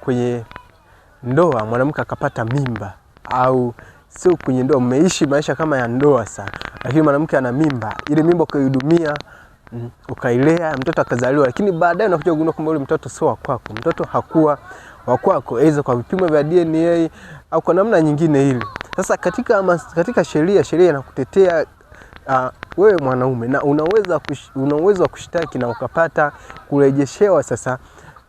kwenye ndoa mwanamke akapata mimba, au sio kwenye ndoa, mmeishi maisha kama ya ndoa sana, lakini mwanamke ana mimba, ile mimba ukaihudumia, ukailea, mtoto akazaliwa, lakini baadaye unakuja kugundua kwamba yule mtoto sio wa kwako, mtoto hakuwa wa kwako, aidha kwa vipimo vya DNA au kwa namna nyingine ile. Sasa katika sheria inakutetea wewe mwanaume, na unaweza kushtaki na ukapata kurejeshewa sasa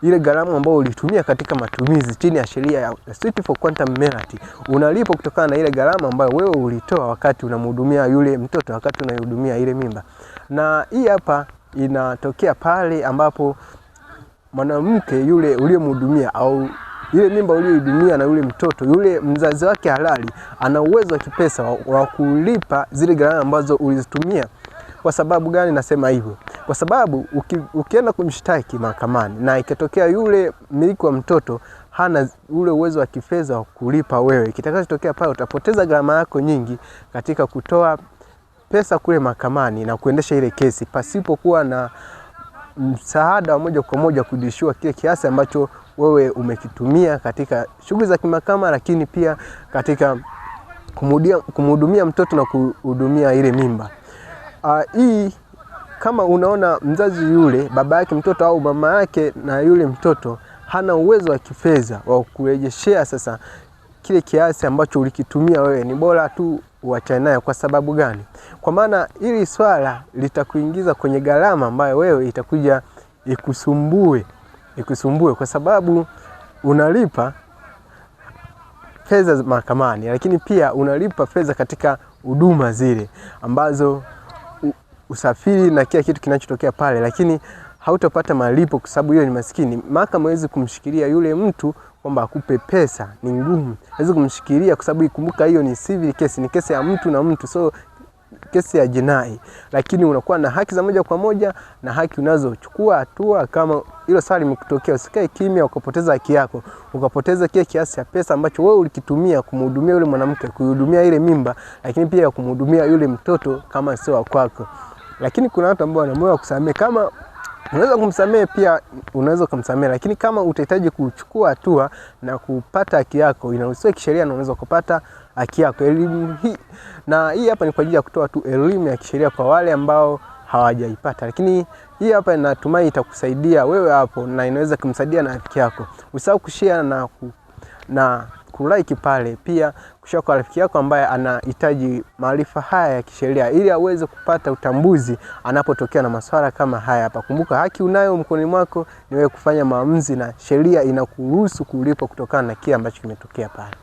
ile gharama ambayo ulitumia katika matumizi chini ya sheria ya Suit for Quantum Merit. Unalipo kutokana na ile gharama ambayo wewe ulitoa wakati unamhudumia yule mtoto, wakati unahudumia ile mimba. Na hii hapa inatokea pale ambapo mwanamke yule uliyemhudumia au ile mimba uliyohudumia na yule mtoto, yule mzazi wake halali ana uwezo wa kipesa wa kulipa zile gharama ambazo ulizitumia. Kwa sababu gani nasema hivyo? Kwa sababu ukienda kumshtaki mahakamani na ikatokea yule mmiliki wa mtoto hana ule uwezo wa kifedha wa kulipa wewe, kitakachotokea pale utapoteza gharama yako nyingi katika kutoa pesa kule mahakamani na kuendesha ile kesi pasipokuwa na msaada wa moja kwa moja kurudishiwa kile kiasi ambacho wewe umekitumia katika shughuli za kimahakama, lakini pia katika kumhudumia mtoto na kuhudumia ile mimba. Hii kama unaona mzazi yule, baba yake mtoto au mama yake na yule mtoto hana uwezo wa kifedha wa kurejeshea sasa kile kiasi ambacho ulikitumia wewe, ni bora tu uachane naye. Kwa sababu gani? Kwa maana hili swala litakuingiza kwenye gharama ambayo wewe itakuja ikusumbue kwa sababu unalipa fedha mahakamani, lakini pia unalipa fedha katika huduma zile ambazo usafiri na kila kitu kinachotokea pale, lakini hautapata malipo kwa sababu hiyo ni maskini. Mahakama haiwezi kumshikilia yule mtu kwamba akupe pesa, ni ngumu. Haiwezi kumshikilia kwa sababu ikumbuka hiyo ni civil case, ni kesi ya mtu na mtu, so kesi ya jinai. Lakini unakuwa na haki za moja kwa moja na haki unazochukua hatua kama hilo swali limekutokea. Usikae kimya ukapoteza haki yako, ukapoteza kile kiasi cha pesa ambacho wewe ulikitumia kumhudumia yule mwanamke, kuhudumia ile mimba, lakini pia kumhudumia yule mtoto kama sio wa kwako. Lakini kuna watu ambao wanaamua kusamehe. Kama unaweza kumsamehe pia unaweza kumsamehe, lakini kama utahitaji kuchukua hatua na kupata haki yako, inaruhusiwa kisheria na unaweza kupata haki yako. Elimu hii na hii hapa ni kwa ajili ya kutoa tu elimu ya kisheria kwa wale ambao hawajaipata, lakini hii hapa natumai itakusaidia wewe hapo na inaweza kumsaidia na rafiki yako. Usahau kushare na kulike pale, pia kushare kwa rafiki yako ambaye anahitaji maarifa haya ya kisheria ili aweze kupata utambuzi anapotokea na masuala kama haya hapa. Kumbuka haki unayo mkononi mwako, ni wewe kufanya maamuzi na sheria inakuruhusu kulipa kutokana na kile ambacho kimetokea pale.